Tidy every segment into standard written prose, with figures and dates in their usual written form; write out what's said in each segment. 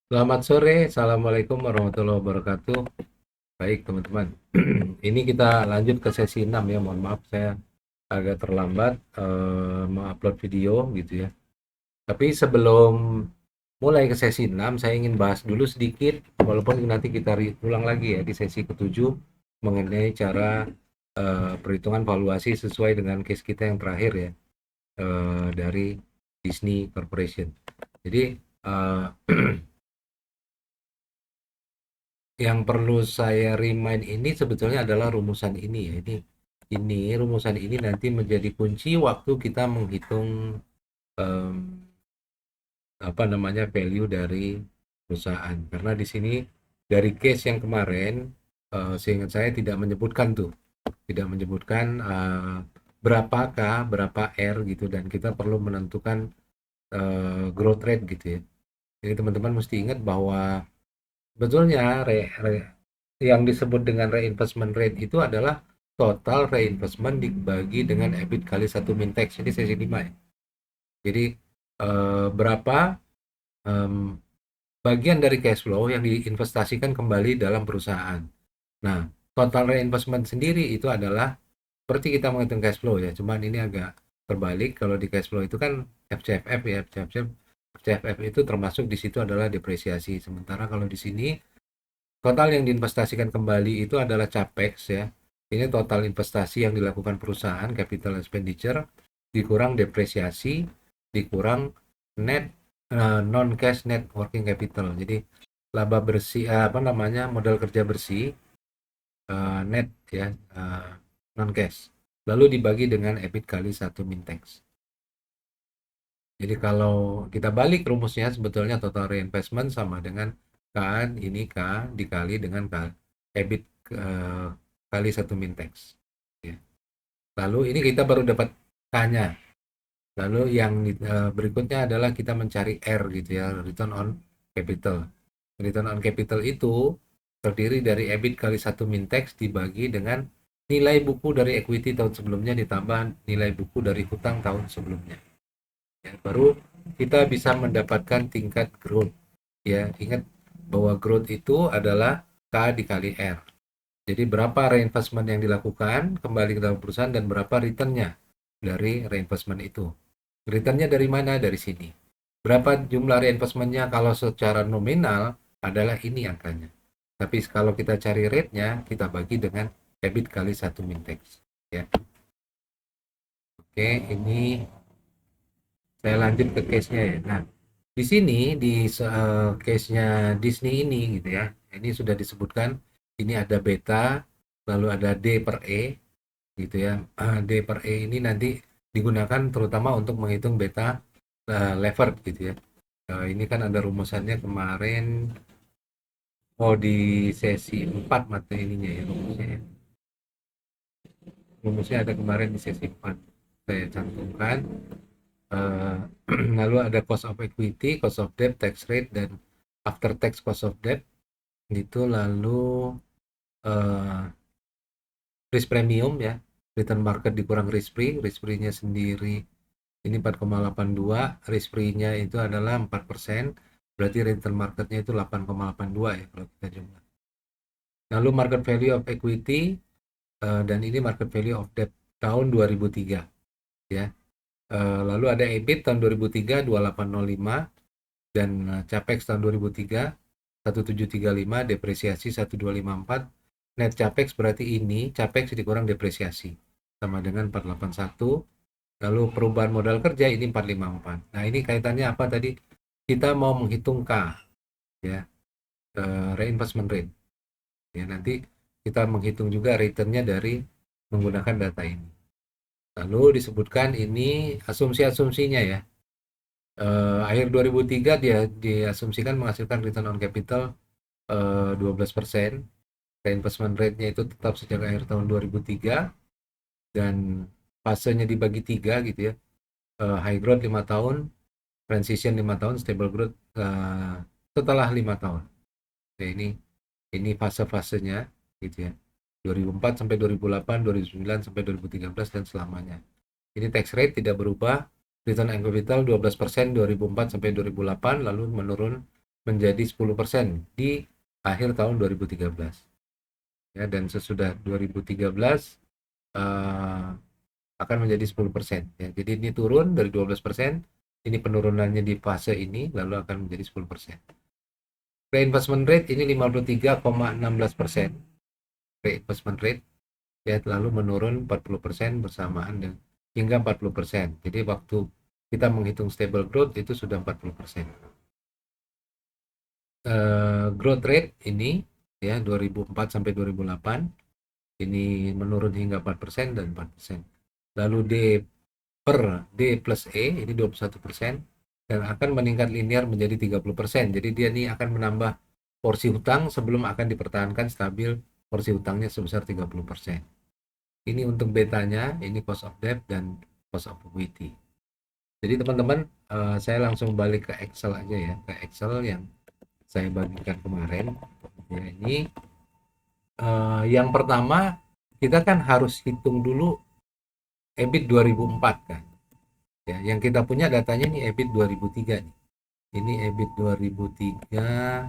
Selamat sore, Assalamualaikum warahmatullahi wabarakatuh. Baik, teman-teman. Ini kita lanjut ke sesi 6 ya. Mohon maaf saya agak terlambat mengupload video gitu ya. Tapi sebelum mulai ke sesi 6, saya ingin bahas dulu sedikit, walaupun nanti kita ulang lagi ya di sesi ketujuh mengenai cara perhitungan valuasi sesuai dengan case kita yang terakhir ya, dari Disney Corporation. Jadi eh, yang perlu saya remind ini sebetulnya adalah rumusan ini ya. Ini rumusan ini nanti menjadi kunci waktu kita menghitung em, apa namanya value dari perusahaan. Karena di sini dari case yang kemarin, seingat saya tidak menyebutkan tuh, tidak menyebutkan berapakah, berapa R gitu, dan kita perlu menentukan growth rate gitu ya. Jadi teman-teman mesti ingat bahwa sebetulnya yang disebut dengan reinvestment rate itu adalah total reinvestment dibagi dengan EBIT kali satu min tax. Ini sesi 5 ya. Jadi berapa em, bagian dari cash flow yang diinvestasikan kembali dalam perusahaan. Nah, total reinvestment sendiri itu adalah seperti kita menghitung cash flow ya. Cuman ini agak terbalik. Kalau di cash flow itu kan FCFF ya. FCFF itu termasuk di situ adalah depresiasi. Sementara kalau di sini total yang diinvestasikan kembali itu adalah capex ya. Ini total investasi yang dilakukan perusahaan, capital expenditure, dikurang depresiasi, dikurang net non cash net working capital. Jadi laba bersih apa namanya modal kerja bersih net ya, non cash. Lalu dibagi dengan EBIT kali satu min tax. Jadi kalau kita balik rumusnya sebetulnya total reinvestment sama dengan K, ini K dikali dengan K, EBIT kali satu min tax. Ya. Lalu ini kita baru dapat K-nya. Lalu yang berikutnya adalah kita mencari R gitu ya, return on capital. Return on capital itu terdiri dari EBIT kali satu min tax dibagi dengan nilai buku dari equity tahun sebelumnya ditambah nilai buku dari hutang tahun sebelumnya. Ya, baru kita bisa mendapatkan tingkat growth. Ya, ingat bahwa growth itu adalah K dikali R. Jadi berapa reinvestment yang dilakukan kembali ke dalam perusahaan dan berapa returnnya dari reinvestment itu. Returnnya dari mana? Dari sini. Berapa jumlah reinvestmentnya kalau secara nominal adalah ini angkanya. Tapi kalau kita cari rate-nya, kita bagi dengan EBIT kali satu min tax. Ya. Oke, ini saya lanjut ke case-nya ya. Nah, di sini di case-nya Disney ini gitu ya. Ini sudah disebutkan ini ada beta, lalu ada D per E gitu ya. D per E ini nanti digunakan terutama untuk menghitung beta levered gitu ya. Ini kan ada rumusannya kemarin, oh di sesi 4 materi ininya ya rumusnya ya. Rumusnya ada kemarin di sesi 4. Saya cantumkan. Eh, lalu ada cost of equity, cost of debt, tax rate, dan after tax cost of debt gitu. Lalu eh, risk premium ya, return market dikurang risk free-nya sendiri ini 4,82, risk free-nya itu adalah 4%, berarti return marketnya itu 8,82 ya kalau kita jumlah. Lalu market value of equity dan ini market value of debt tahun 2003 ya. Lalu ada EBIT tahun 2003 2805 dan capex tahun 2003 1735, depresiasi 1254. Net capex berarti ini capex dikurang depresiasi sama dengan 481. Lalu perubahan modal kerja ini 454. Nah, ini kaitannya apa tadi? Kita mau menghitung K ya, reinvestment rate. Ya, nanti kita menghitung juga returnnya dari menggunakan data ini. Lalu disebutkan ini asumsi-asumsinya ya. Akhir 2003 dia diasumsikan menghasilkan return on capital 12%. Reinvestment rate-nya itu tetap sejak akhir tahun 2003 dan fasenya dibagi 3 gitu ya. High growth 5 tahun, transition 5 tahun, stable growth setelah 5 tahun. Nah, ini fase-fasenya gitu ya. 2004 sampai 2008, 2009 sampai 2013 dan selamanya. Ini tax rate tidak berubah, return on capital 12% 2004 sampai 2008 lalu menurun menjadi 10% di akhir tahun 2013. Ya, dan sesudah 2013 akan menjadi 10%. Ya. Jadi ini turun dari 12%, ini penurunannya di fase ini, lalu akan menjadi 10%. Reinvestment rate ini 53,16%. Reinvestment rate ya lalu menurun 40% bersamaan dengan hingga 40%. Jadi waktu kita menghitung stable growth itu sudah 40%. Growth rate ini ya 2004 sampai 2008 ini menurun hingga 4% dan 4%. Lalu D plus E ini 21% dan akan meningkat linear menjadi 30%. Jadi dia ini akan menambah porsi hutang sebelum akan dipertahankan stabil porsi hutangnya sebesar 30%. Ini untuk betanya, ini cost of debt dan cost of equity. Jadi teman-teman, saya langsung balik ke Excel aja ya, ke Excel yang saya bagikan kemarin. Ya, ini yang pertama kita kan harus hitung dulu EBIT 2004 kan. Ya, yang kita punya datanya ini EBIT 2003 nih. Ini EBIT 2003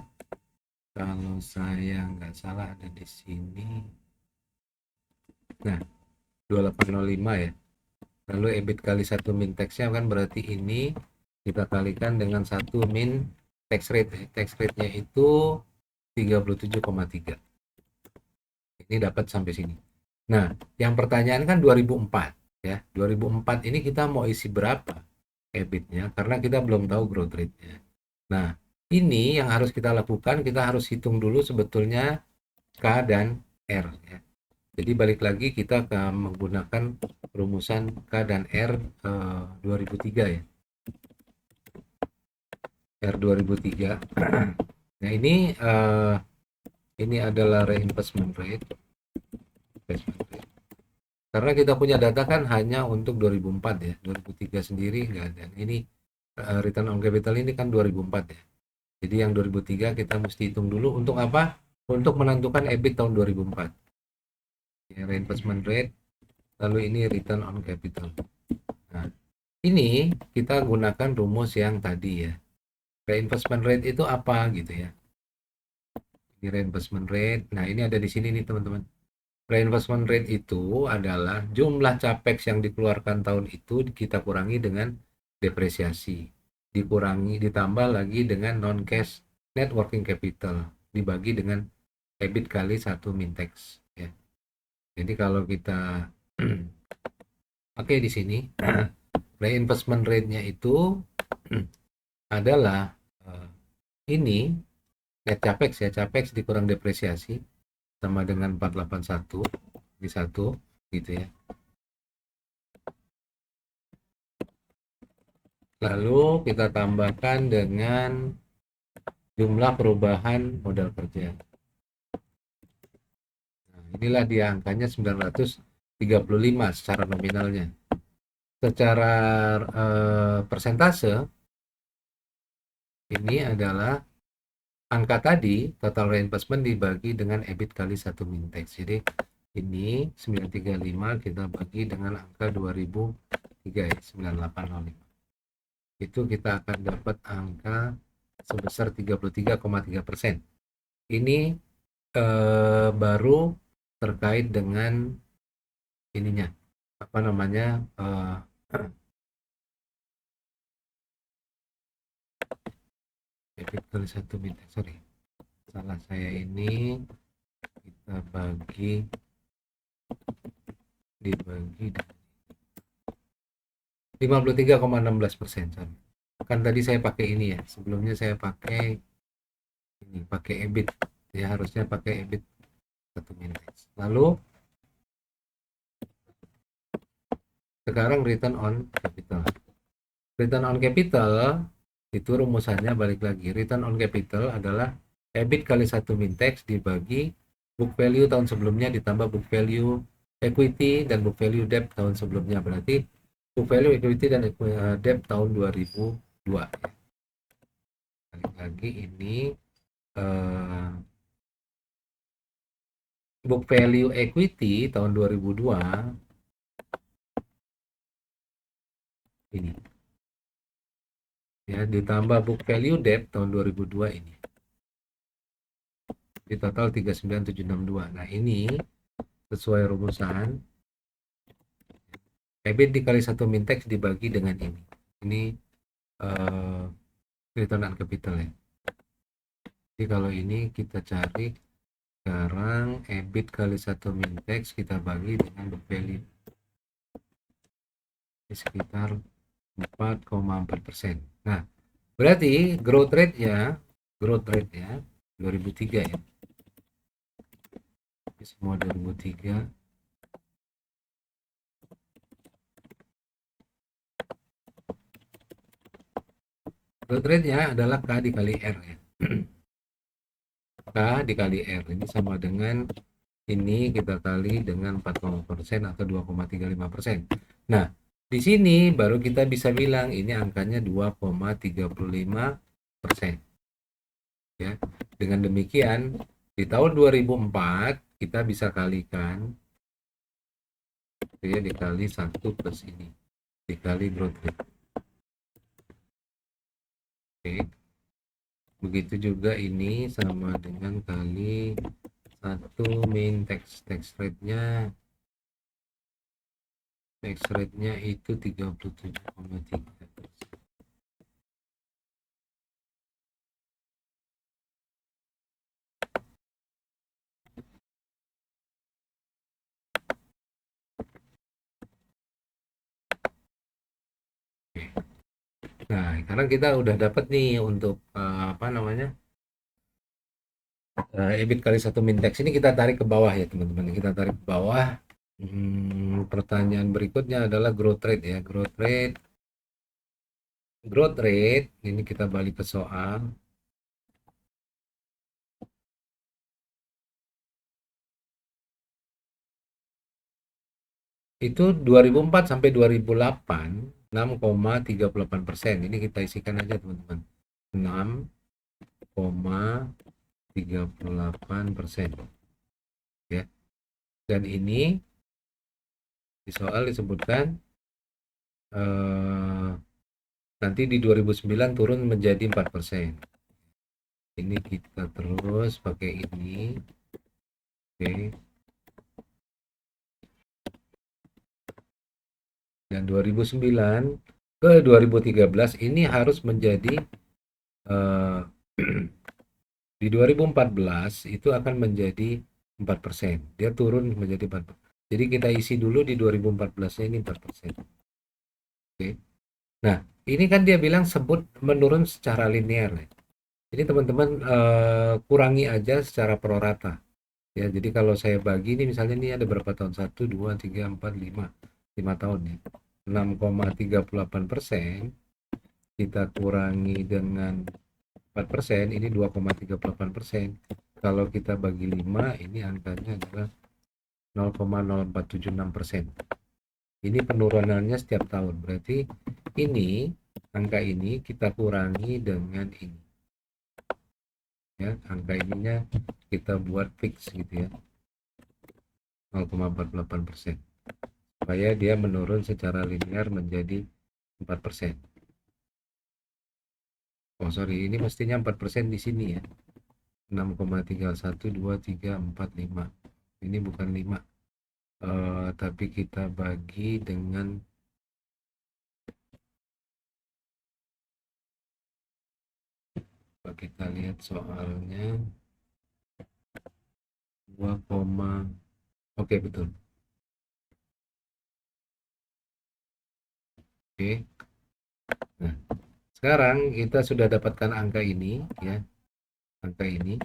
kalau saya nggak salah ada di sini. Nah, 2805 ya. Lalu EBIT kali 1 min tax-nya kan berarti ini kita kalikan dengan 1 min tax rate. Tax rate-nya itu 37,3. Ini dapat sampai sini. Nah, yang pertanyaan kan 2004 ya. 2004 ini kita mau isi berapa EBIT-nya karena kita belum tahu growth rate-nya. Nah, ini yang harus kita lakukan, kita harus hitung dulu sebetulnya K dan R ya. Jadi balik lagi kita menggunakan rumusan K dan R 2003 ya. R 2003. Nah, ini adalah reinvestment rate. Karena kita punya data kan hanya untuk 2004 ya. 2003 sendiri nggak ada. Ini return on capital ini kan 2004 ya. Jadi yang 2003 kita mesti hitung dulu untuk apa? Untuk menentukan EBIT tahun 2004. Ya, reinvestment rate, lalu ini return on capital. Nah, ini kita gunakan rumus yang tadi ya. Reinvestment rate itu apa gitu ya. Ini reinvestment rate. Nah, ini ada di sini nih teman-teman. Reinvestment rate itu adalah jumlah capex yang dikeluarkan tahun itu kita kurangi dengan depresiasi. Dikurangi ditambah lagi dengan non cash net working capital dibagi dengan EBIT kali 1 min tax ya. Jadi kalau kita pakai di sini reinvestment rate-nya itu adalah ini net capex ya, capex dikurang depresiasi sama dengan 481 di 1 gitu ya. Lalu kita tambahkan dengan jumlah perubahan modal kerja. Nah, inilah dia angkanya 935 secara nominalnya. Secara persentase ini adalah angka tadi total reinvestment dibagi dengan EBIT kali 1 min tax. Jadi ini 935 kita bagi dengan angka 2003 ya, 9805. Itu kita akan dapat angka sebesar 33,3%. Ini baru terkait dengan ininya apa namanya EBIT kali 1 min tax, sorry salah saya ini kita dibagi 53,16%. Kan tadi saya pakai ini ya, sebelumnya saya pakai ini, pakai EBIT ya, harusnya pakai EBIT 1 min tax. Lalu sekarang return on capital. Return on capital itu rumusannya balik lagi. Return on capital adalah EBIT kali 1 min tax dibagi book value tahun sebelumnya ditambah book value equity dan book value debt tahun sebelumnya. Berarti book value equity dan debt tahun 2002 ya. Balik lagi ini book value equity tahun 2002 ini ya, ditambah book value debt tahun 2002 ini. Di total 39762. Nah, ini sesuai rumusan EBIT dikali 1 min tax dibagi dengan ini. Ini eh, return on capital ya. Jadi kalau ini kita cari sekarang EBIT kali 1 min tax kita bagi dengan book value. Sekitar 4,4%. Nah, berarti growth rate ya 2003 ya. Ini semua 2003. Growth rate-nya adalah K dikali R ya. K dikali R ini sama dengan ini kita kali dengan 4,0% atau 2,35%. Nah, di sini baru kita bisa bilang ini angkanya 2,35%. Ya. Dengan demikian, di tahun 2004 kita bisa kalikan ya, dikali 1 plus ini dikali growth rate. Oke. Begitu juga ini sama dengan kali 1 min tax rate-nya itu 37,3. Nah, sekarang kita udah dapat nih untuk apa namanya, EBIT kali 1 min tax ini kita tarik ke bawah ya teman-teman. Kita tarik ke bawah. Pertanyaan berikutnya adalah growth rate ya. Growth rate ini kita balik ke soal. Itu 2004 sampai 2008 6,38%. Ini kita isikan aja teman-teman. 6,38% ya. Dan ini di soal disebutkan nanti di 2009 turun menjadi 4%. Ini kita terus pakai ini. Oke. Dan 2009 ke 2013 ini harus menjadi di 2014 itu akan menjadi 4%. Dia turun menjadi 4%. Jadi kita isi dulu di 2014 ini 4%. Oke. Nah, ini kan dia bilang sebut menurun secara linear ya. Jadi teman-teman kurangi aja secara prorata. Ya, jadi kalau saya bagi ini misalnya ini ada berapa tahun? 1, 2, 3, 4, 5. 5 tahun ya. 6,38% kita kurangi dengan 4%, ini 2,38%. Kalau kita bagi 5, ini angkanya adalah 0,0476%. Ini penurunannya setiap tahun. Berarti ini angka ini kita kurangi dengan ini. Ya, angka ininya kita buat fix gitu ya. 0,48%. Supaya dia menurun secara linear menjadi 4%. Oh sorry, ini mestinya 4% di sini ya. 6,31234,5. Ini bukan 5. Tapi kita bagi dengan kita lihat soalnya 2, oke betul. Oke. Nah, sekarang kita sudah dapatkan angka ini ya. Angka ini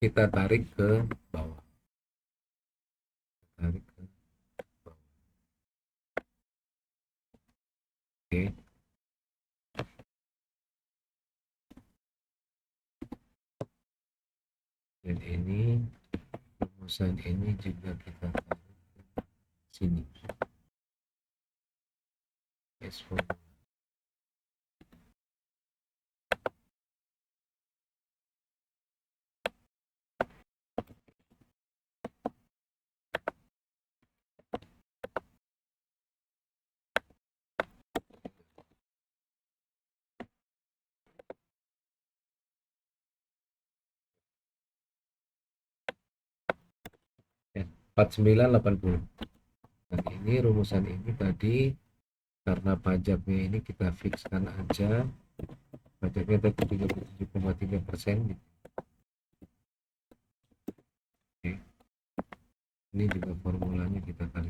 kita tarik ke bawah. Tarik ke bawah. Oke. Dan ini rumusan ini juga kita tarik ke sini. S4 4980. Dan ini rumusan ini tadi karena pajaknya ini kita fixkan aja, pajaknya tadi 37,3% gitu. Oke. Ini juga formulanya kita kali.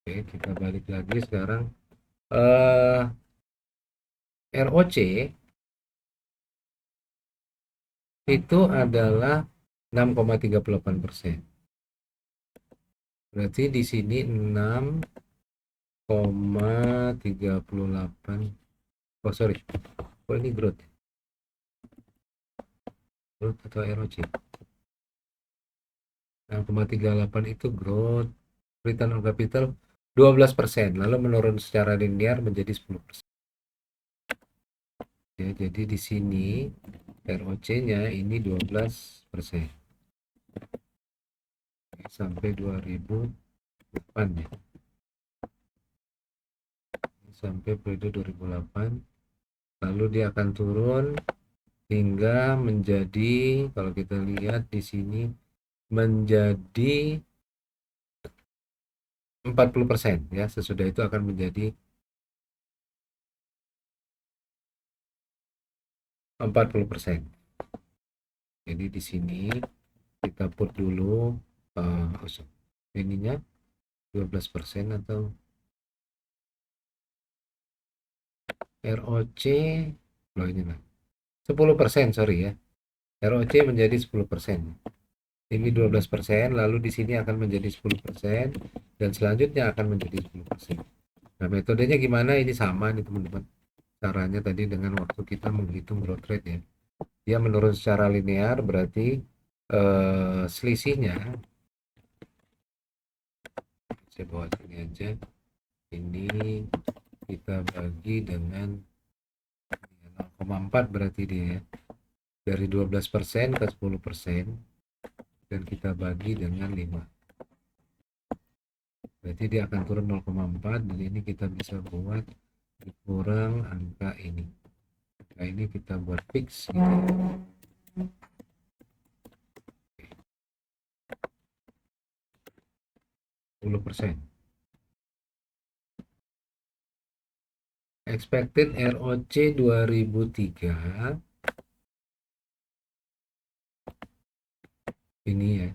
Oke, kita balik lagi sekarang. ROC itu adalah 6,38%. Berarti di sini 6,38. Oh sorry, oh ini growth atau ROC. 6,38 itu growth, return on capital 12%, lalu menurun secara linear menjadi 10%. Ya, jadi di sini ROC-nya ini 12% sampai 2008 ya. Sampai periode 2008, lalu dia akan turun hingga menjadi, kalau kita lihat di sini, menjadi 40% ya. Sesudah itu akan menjadi 40%. Jadi di sini kita put dulu ininya 12% atau ROC, loh ini lah 10%, sorry ya. ROC menjadi 10%. Ini 12%, lalu di sini akan menjadi 10%, dan selanjutnya akan menjadi 10%. Nah, metodenya gimana? Ini sama nih teman-teman. Caranya tadi dengan waktu kita menghitung growth rate ya. Dia menurun secara linear, berarti selisihnya, saya bawa sini aja. Ini kita bagi dengan 0,4, berarti dia ya. Dari 12% ke 10%, dan kita bagi dengan 5. Berarti dia akan turun 0,4, dan ini kita bisa buat dikurang angka ini. Nah, ini kita buat fix gitu. 10%. Expected ROC 2003 ini ya,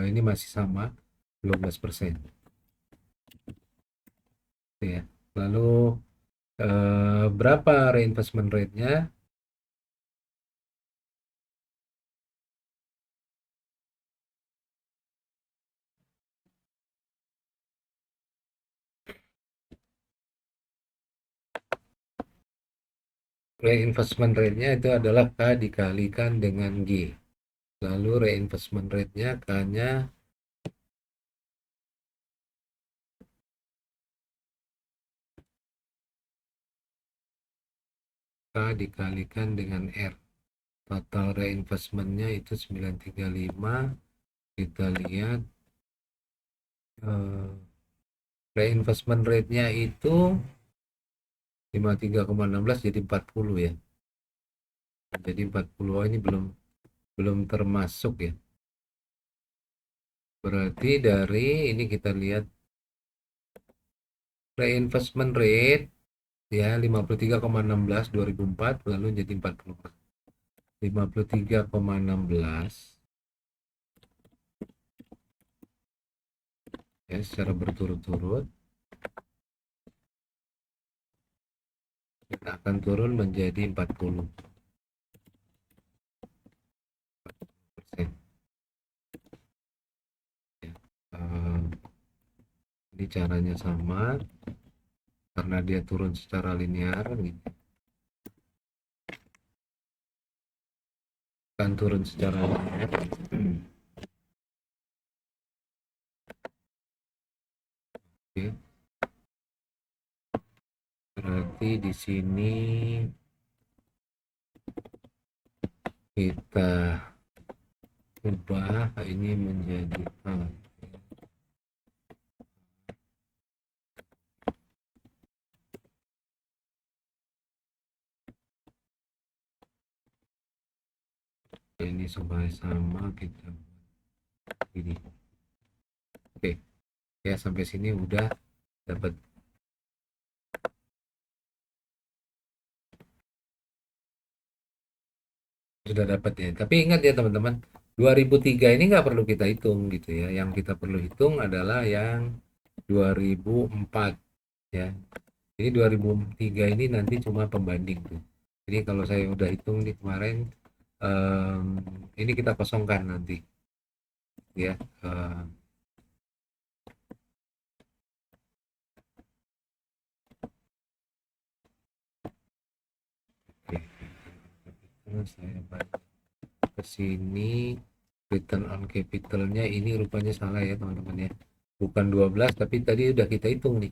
ini masih sama 12% ya. Lalu berapa reinvestment rate-nya? Reinvestment rate-nya itu adalah K dikalikan dengan G. Lalu reinvestment rate-nya K-nya dikalikan dengan R. Total reinvestment-nya itu 935. Kita lihat reinvestment rate-nya itu 53,16 jadi 40 ya. Jadi 40, ini belum termasuk ya. Berarti dari ini kita lihat reinvestment rate ya 53,16 2004, lalu jadi 40. 53,16 ya secara berturut-turut kita akan turun menjadi 40%. Ya. Ini caranya sama karena dia turun secara linear gitu. Akan turun secara linear. Oke. Berarti di sini kita ubah ini menjadi ini supaya sama kita ini. Oke ya, sampai sini udah dapat. Sudah dapat ya, tapi ingat ya teman-teman, 2003 ini nggak perlu kita hitung gitu ya, yang kita perlu hitung adalah yang 2004 ya. Jadi 2003 ini nanti cuma pembanding tuh. Jadi kalau saya udah hitung di kemarin, em, ini kita kosongkan nanti ya. eh, oke. Terus saya balik ke sini, return on capitalnya ini rupanya salah ya teman-teman ya, bukan 12 tapi tadi udah kita hitung nih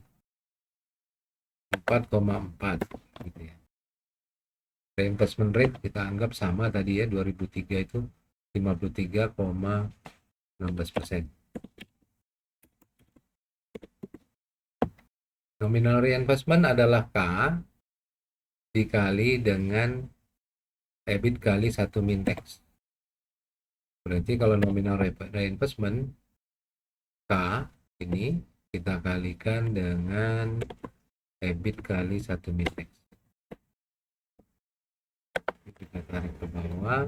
4,4 gitu ya. Reinvestment rate kita anggap sama tadi ya, 2003 itu 53,16%. Nominal reinvestment adalah K dikali dengan EBIT kali 1 min tax. Berarti kalau nominal reinvestment K ini kita kalikan dengan EBIT kali 1 min tax. Kita tarik ke bawah,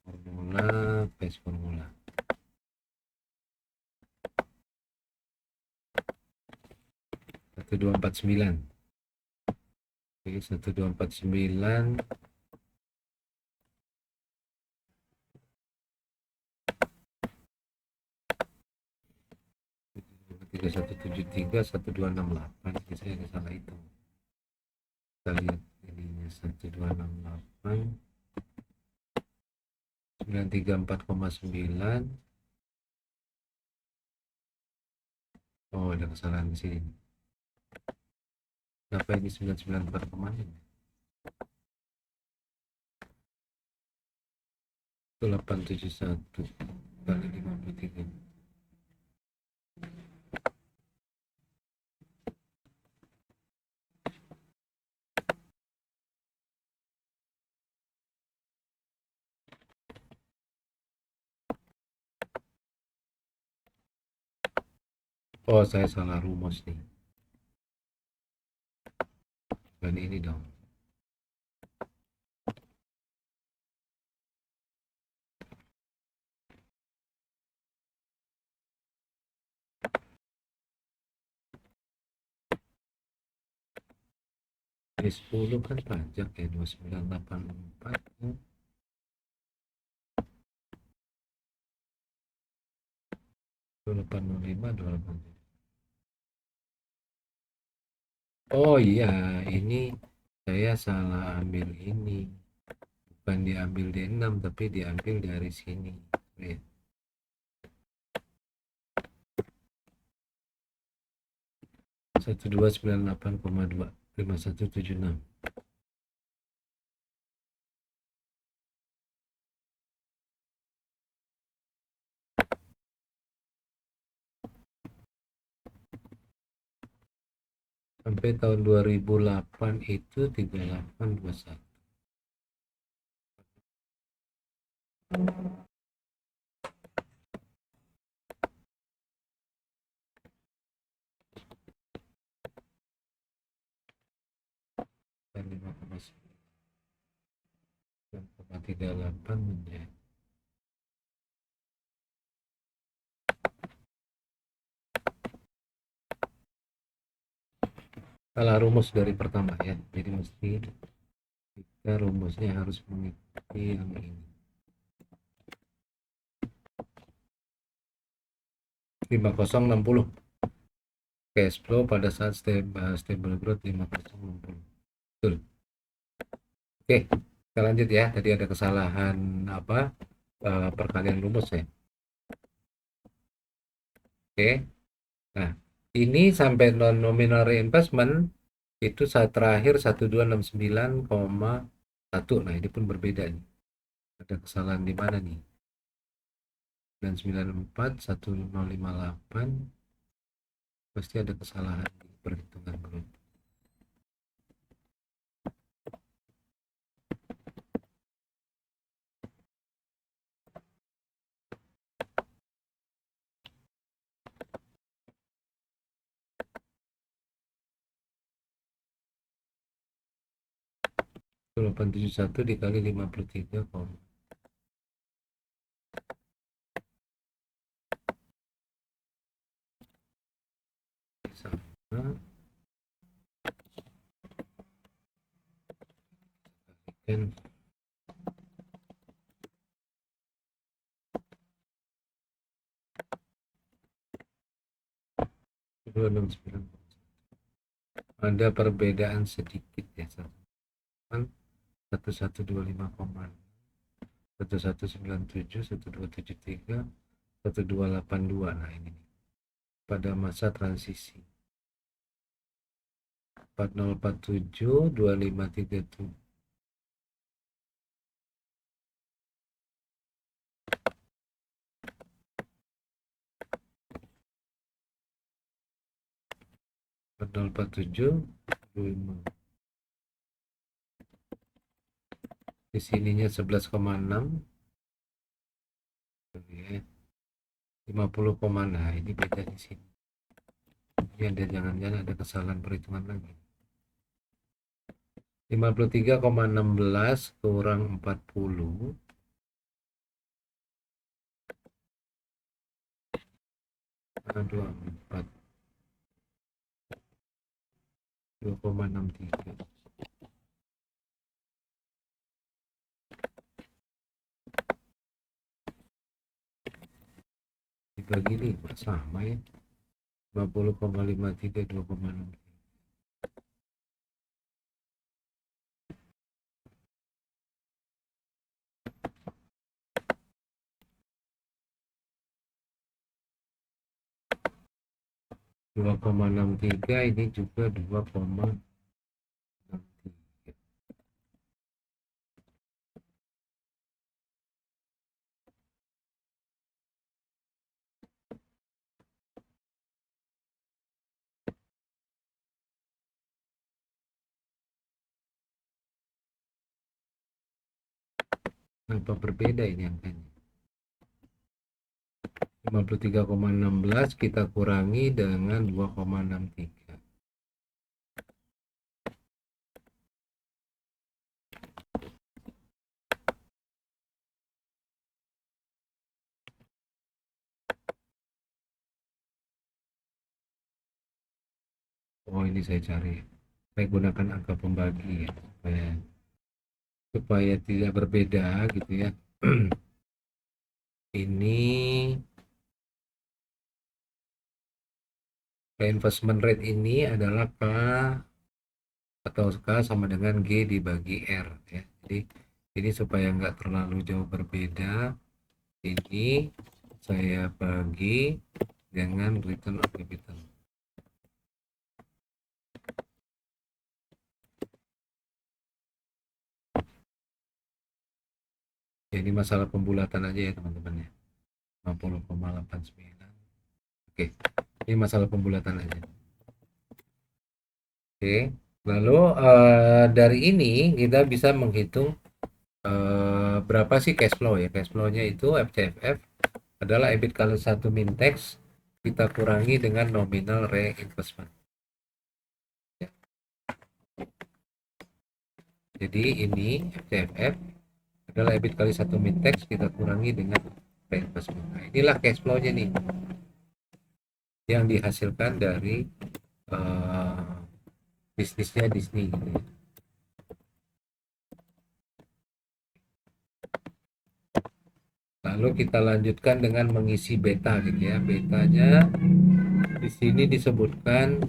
formula, paste formula. 1249. Oke, 1249 3173 1268. Ini saya nggak salah itu. Kita lihat ininya 1268 934,9. Oh, ada kesalahan di sini. Kenapa ini 994,6? Itu 871 kali 53. Oh, saya salah rumus nih. Dan ini dong. Ini 10 kan pajak ya, 2984 ya. 2805 28. Oh iya, ini saya salah ambil ini. Bukan diambil D6 tapi diambil dari sini. Ya. 1298,2 5176. Sampai tahun 2008 itu 3821. Dan 5,38 menjadi. Salah rumus dari pertama ya. Jadi mesti kita rumusnya harus mengikuti yang ini. 5060. Cash flow pada saat stable growth 5060. Betul. Oke, kita lanjut ya. Tadi ada kesalahan apa? Perkalian rumus ya. Oke. Nah, ini sampai non nominal reinvestment itu saat terakhir 1269,1. Nah, ini pun berbeda nih. Ada kesalahan di mana nih? 994 1058, pasti ada kesalahan di perhitungan grup. 871 dikali 53, sama kan 269. Ada perbedaan sedikit ya, 1125, 1197, 1273, 1282. Nah ini pada masa transisi 4047, 2537. Di sininya 11,6 ya. 50, nah ini beda di sini. Ini ada, jangan-jangan ada kesalahan perhitungan lagi. 53,16 kurang 40 24, 2,63 dibagi 5 sama ya, 50,53, 2,63. Dua koma enam tiga ini juga 2,63. Kenapa berbeda ini angkanya? 53,16 kita kurangi dengan 2,63. Oh ini saya cari, saya gunakan angka pembagi ya, supaya tidak berbeda gitu ya. Ini reinvestment rate ini adalah K atau K sama dengan G dibagi R ya. Jadi ini supaya nggak terlalu jauh berbeda, ini saya bagi dengan return on capital. Ya, ini masalah pembulatan aja ya teman-teman ya. 50,89. Oke, ini masalah pembulatan aja. Oke, lalu dari ini kita bisa menghitung berapa sih cash flow ya. Cash flow-nya itu FCFF adalah EBIT kali 1 min tax kita kurangi dengan nominal reinvestment. Ya. Jadi ini FCFF adalah EBIT kali 1 min tax kita kurangi dengan reinvestment. Nah, inilah cash flow-nya nih yang dihasilkan dari bisnisnya Disney gitu ya. Lalu kita lanjutkan dengan mengisi beta gitu ya. Betanya di sini disebutkan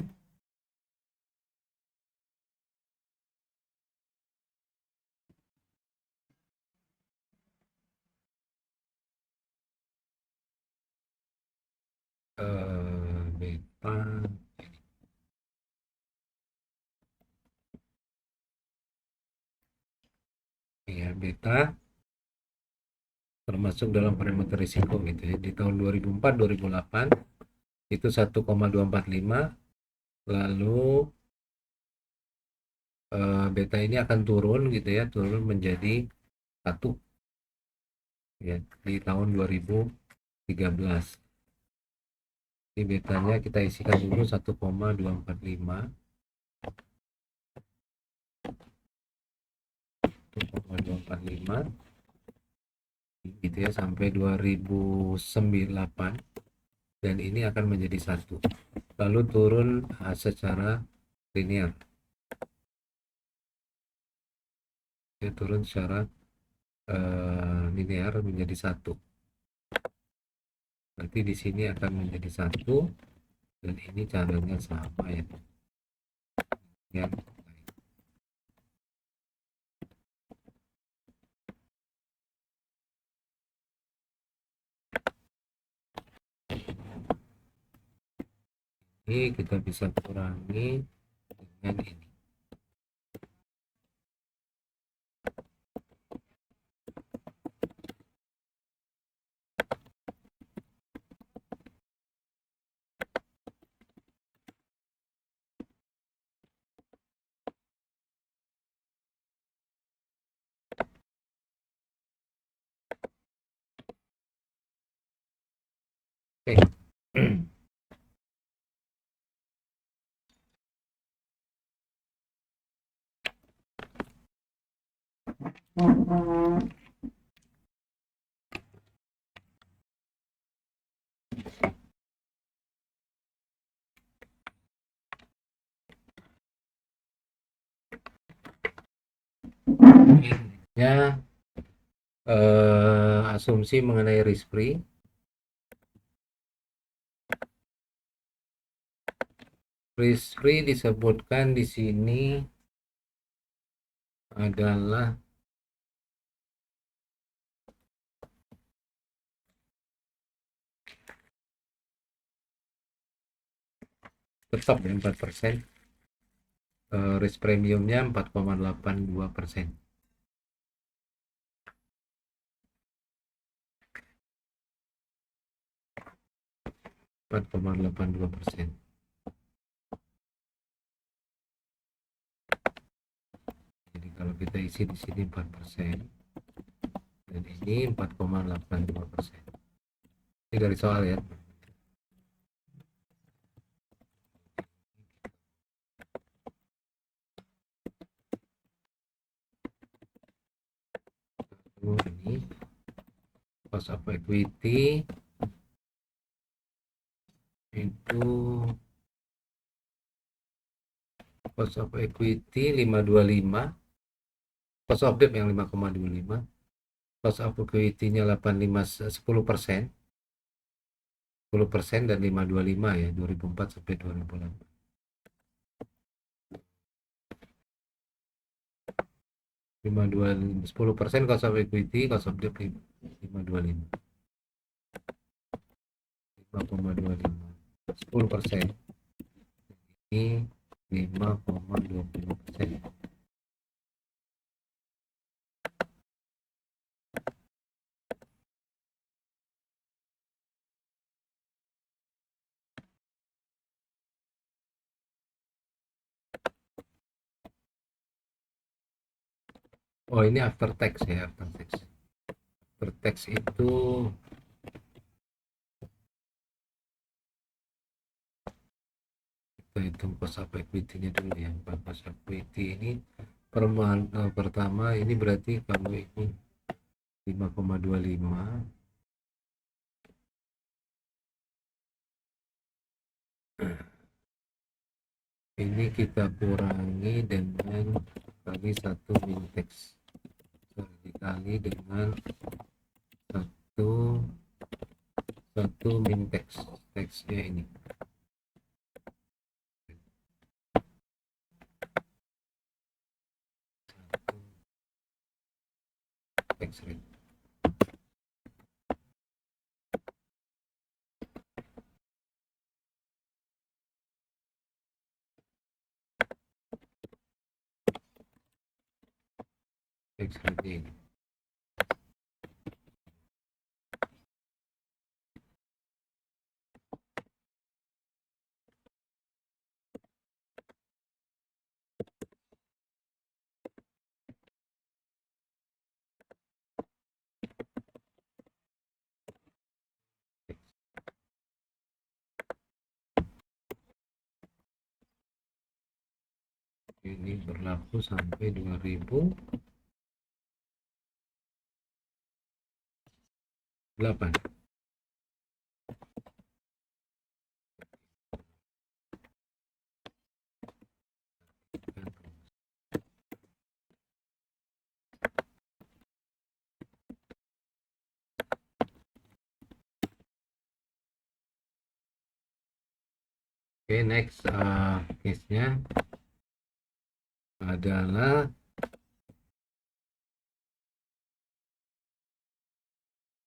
beta ya, beta termasuk dalam parameter risiko gitu ya. Di tahun 2004-2008 itu 1,245, lalu beta ini akan turun gitu ya, turun menjadi 1 ya di tahun 2013. Di betanya kita isikan dulu 1,245. 1,245 gitu ya sampai 2008, dan ini akan menjadi 1, lalu turun secara linear ya, turun secara linear menjadi 1. Berarti di sini akan menjadi 1, dan ini caranya sama ya. Ya. Ini kita bisa kurangi dengan ini. Oke. Ya, asumsi mengenai risk free. Risk free disebutkan di sini adalah tetap ya 4%. Risk premiumnya 4,82%. 4,82%. Jadi kalau kita isi di sini 4%, dan ini 4,82%. Ini dari soal ya. Lalu ini cost of equity itu cost of equity 525, cost of debt yang 5,25, cost of equity-nya 10%, 10% dan 525 ya, 2004 sampai 2008. 10% cost of equity, cost of debt 525. 5,25. 10%. Ini 5,20%. Oh, ini after tax ya, after tax. After tax itu kita hitung cost of equity-nya dulu ya. Cost of equity ini pertama ini berarti kamu ini 5,25. Ini kita kurangi dengan kali 1 min tax, dikali dengan satu min tax, taxnya ini tax rate. Tax rate ini. Ini berlaku sampai 2000 8. Oke, next case-nya adalah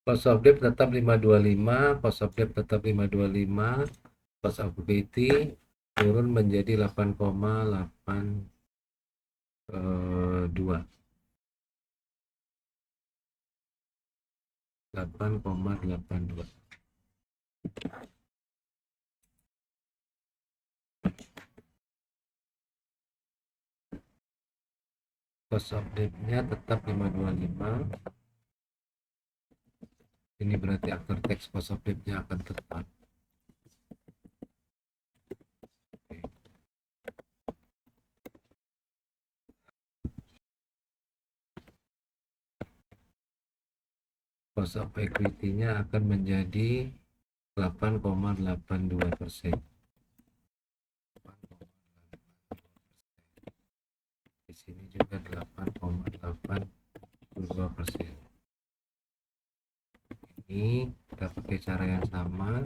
cost of debt tetap 525, cost of debt tetap 525, cost of equity turun menjadi 8,82. 8,82. Cost of debt-nya tetap 525. Ini berarti after tax cost of debt-nya akan tetap. Cost of equity-nya akan menjadi 8,82%. Di sini juga 8,82%. Ini kita pakai cara yang sama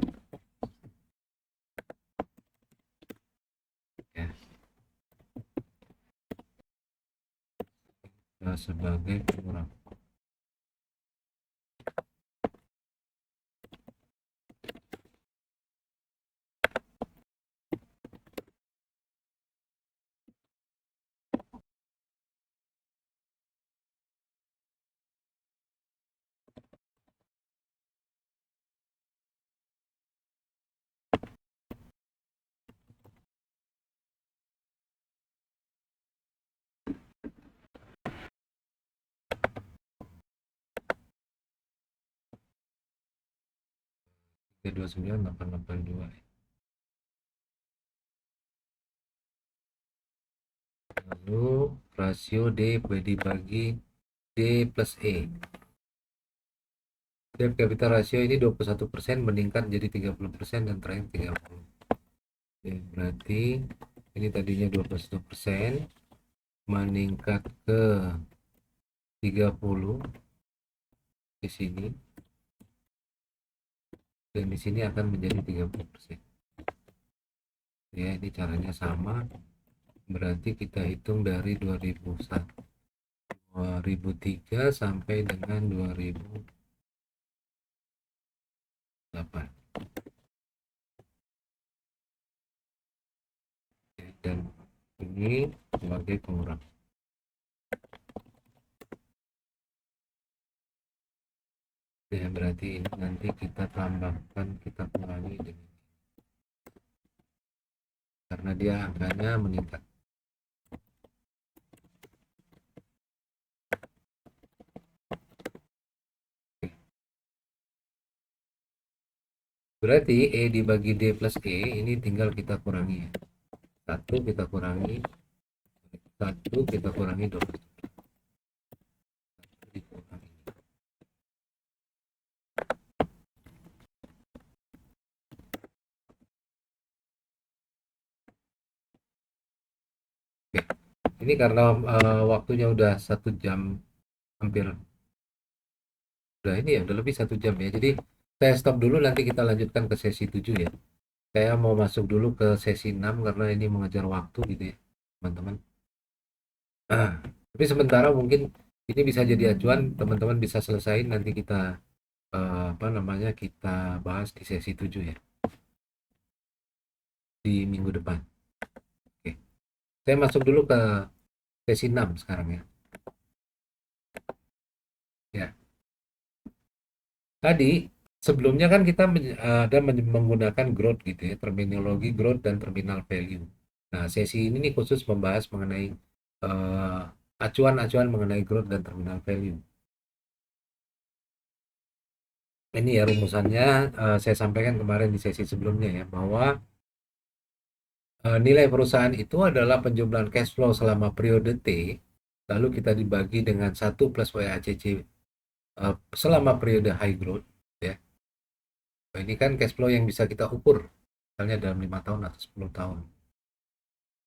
ya, sebagai pengurang. Ke 29,882. Lalu rasio D dibagi D plus E. Debt capital ratio ini 21%, meningkat jadi 30%, dan terakhir 30. Oke, berarti ini tadinya 21%, meningkat ke 30 di sini, dan di sini akan menjadi 30%. Ya, ini caranya sama. Berarti kita hitung dari 2003 sampai dengan 2008. Dan ini sebagai pengurang. Ya, berarti ini nanti kita tambahkan, kita kurangi dengan, karena dia angkanya meningkat. Berarti E dibagi D plus E ini tinggal kita kurangi ya. 1 kita kurangi 20. Oke. Ini karena waktunya udah 1 jam, hampir udah ini ya, udah lebih 1 jam ya. Jadi saya stop dulu, nanti kita lanjutkan ke sesi 7 ya. Saya mau masuk dulu ke sesi 6 karena ini mengejar waktu gitu ya, teman-teman. Tapi sementara mungkin ini bisa jadi acuan, teman-teman bisa selesaiin, nanti kita kita bahas di sesi 7 ya, di minggu depan. Oke. Saya masuk dulu ke sesi 6 sekarang ya. Ya. Tadi sebelumnya kan kita ada menggunakan growth gitu ya, terminologi growth dan terminal value. Nah, sesi ini nih khusus membahas mengenai acuan-acuan mengenai growth dan terminal value. Ini ya rumusannya, saya sampaikan kemarin di sesi sebelumnya ya, bahwa nilai perusahaan itu adalah penjumlahan cash flow selama periode T, lalu kita dibagi dengan 1 plus WACC selama periode high growth, Ini kan cash flow yang bisa kita ukur, misalnya dalam 5 tahun atau 10 tahun.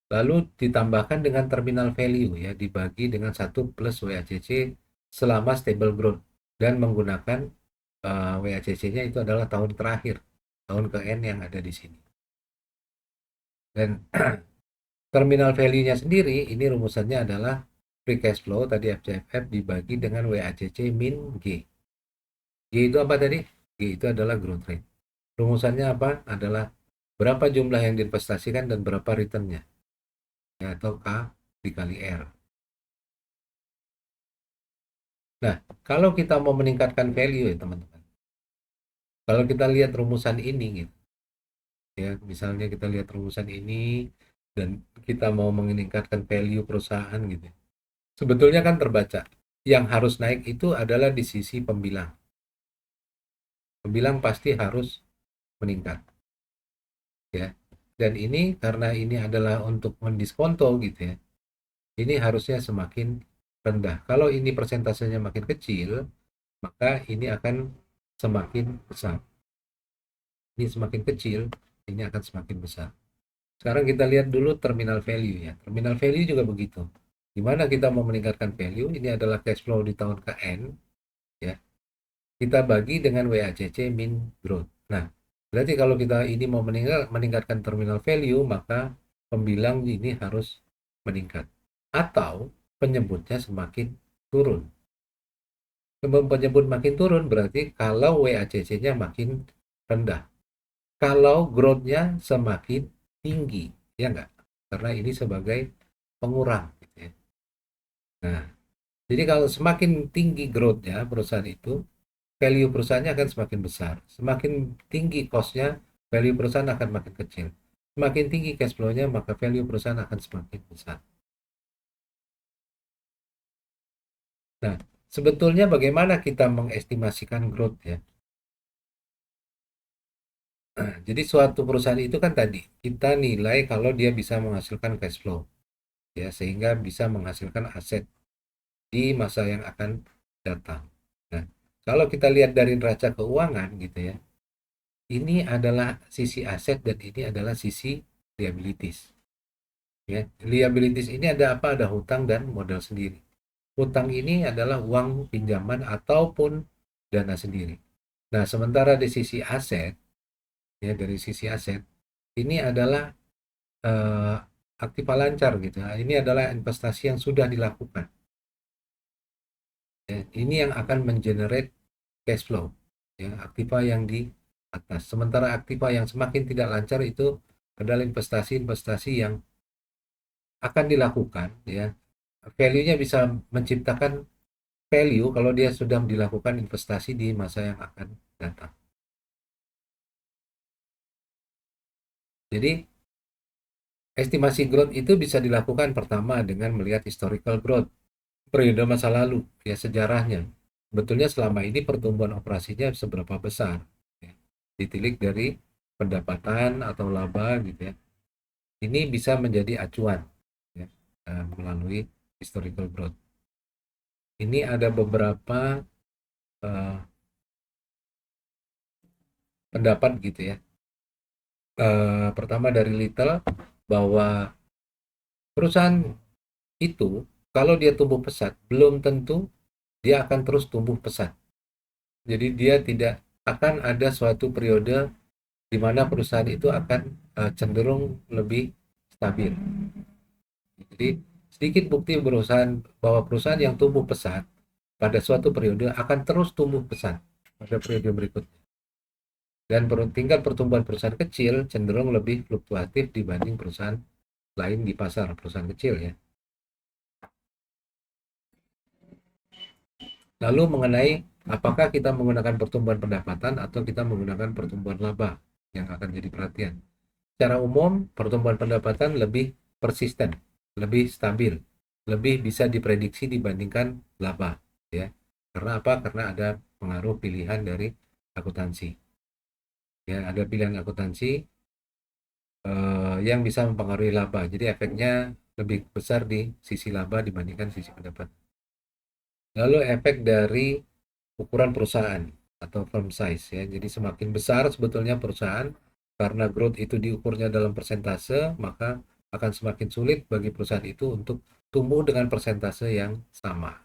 Lalu ditambahkan dengan terminal value ya, dibagi dengan 1 plus WACC selama stable growth dan menggunakan WACC-nya itu adalah tahun terakhir, tahun ke N yang ada di sini. Dan terminal value-nya sendiri, ini rumusannya adalah free cash flow tadi FCFF dibagi dengan WACC min G. G itu apa tadi? G itu adalah growth rate. Rumusannya apa? Adalah berapa jumlah yang diinvestasikan dan berapa return-nya. Ya, atau K dikali R. Nah, kalau kita mau meningkatkan value ya teman-teman. Kalau kita lihat rumusan ini gitu. Ya, misalnya kita lihat rumusan ini dan kita mau meningkatkan value perusahaan gitu. Sebetulnya kan terbaca. Yang harus naik itu adalah di sisi pembilang. Pembilang pasti harus meningkat. Ya. Dan ini karena ini adalah untuk mendiskonto gitu ya. Ini harusnya semakin rendah. Kalau ini persentasenya makin kecil, maka ini akan semakin besar. Ini semakin kecil, ini akan semakin besar. Sekarang kita lihat dulu terminal value ya. Terminal value juga begitu. Gimana kita mau meningkatkan value? Ini adalah cash flow di tahun ke N ya. Kita bagi dengan WACC min growth. Nah, berarti kalau kita ini mau meningkatkan terminal value, maka pembilang ini harus meningkat. Atau penyebutnya semakin turun. Sebelum penyebut makin turun berarti kalau WACC-nya makin rendah. Kalau growth-nya semakin tinggi, ya enggak? Karena ini sebagai pengurang. Gitu ya. Nah, jadi kalau semakin tinggi growth-nya perusahaan itu, value perusahaannya akan semakin besar. Semakin tinggi cost-nya, value perusahaan akan makin kecil. Semakin tinggi cash flow-nya, maka value perusahaan akan semakin besar. Nah, sebetulnya bagaimana kita mengestimasikan growth ya? Jadi suatu perusahaan itu kan tadi kita nilai kalau dia bisa menghasilkan cash flow ya sehingga bisa menghasilkan aset di masa yang akan datang. Nah, kalau kita lihat dari neraca keuangan gitu ya, ini adalah sisi aset dan ini adalah sisi liabilities. Ya, liabilities ini ada apa? Ada hutang dan modal sendiri. Hutang ini adalah uang pinjaman ataupun dana sendiri. Nah, sementara di sisi aset, ya dari sisi aset, ini adalah eh, aktiva lancar gitu. Nah, ini adalah investasi yang sudah dilakukan. Ya, ini yang akan mengenerate cash flow. Ya, aktiva yang di atas. Sementara aktiva yang semakin tidak lancar itu adalah investasi-investasi yang akan dilakukan. Ya, value-nya bisa menciptakan value kalau dia sudah dilakukan investasi di masa yang akan datang. Jadi estimasi growth itu bisa dilakukan pertama dengan melihat historical growth, periode masa lalu, ya sejarahnya. Betulnya selama ini pertumbuhan operasinya seberapa besar, ya. Ditilik dari pendapatan atau laba gitu ya. Ini bisa menjadi acuan ya, melalui historical growth. Ini ada beberapa uh, pendapat gitu ya. Pertama dari Little bahwa perusahaan itu kalau dia tumbuh pesat belum tentu dia akan terus tumbuh pesat. Jadi dia tidak akan ada suatu periode di mana perusahaan itu akan cenderung lebih stabil. Jadi sedikit bukti perusahaan bahwa perusahaan yang tumbuh pesat pada suatu periode akan terus tumbuh pesat pada periode berikutnya. Dan tingkat pertumbuhan perusahaan kecil cenderung lebih fluktuatif dibanding perusahaan lain di pasar, perusahaan kecil ya. Lalu mengenai apakah kita menggunakan pertumbuhan pendapatan atau kita menggunakan pertumbuhan laba yang akan jadi perhatian. Secara umum, pertumbuhan pendapatan lebih persisten, lebih stabil, lebih bisa diprediksi dibandingkan laba, ya. Karena apa? Karena ada pengaruh pilihan dari akuntansi. Ya, ada pilihan akuntansi yang bisa mempengaruhi laba. Jadi efeknya lebih besar di sisi laba dibandingkan sisi pendapatan. Lalu efek dari ukuran perusahaan. atau firm size ya. Jadi semakin besar sebetulnya perusahaan, karena growth itu diukurnya dalam persentase, maka akan semakin sulit bagi perusahaan itu untuk tumbuh dengan persentase yang sama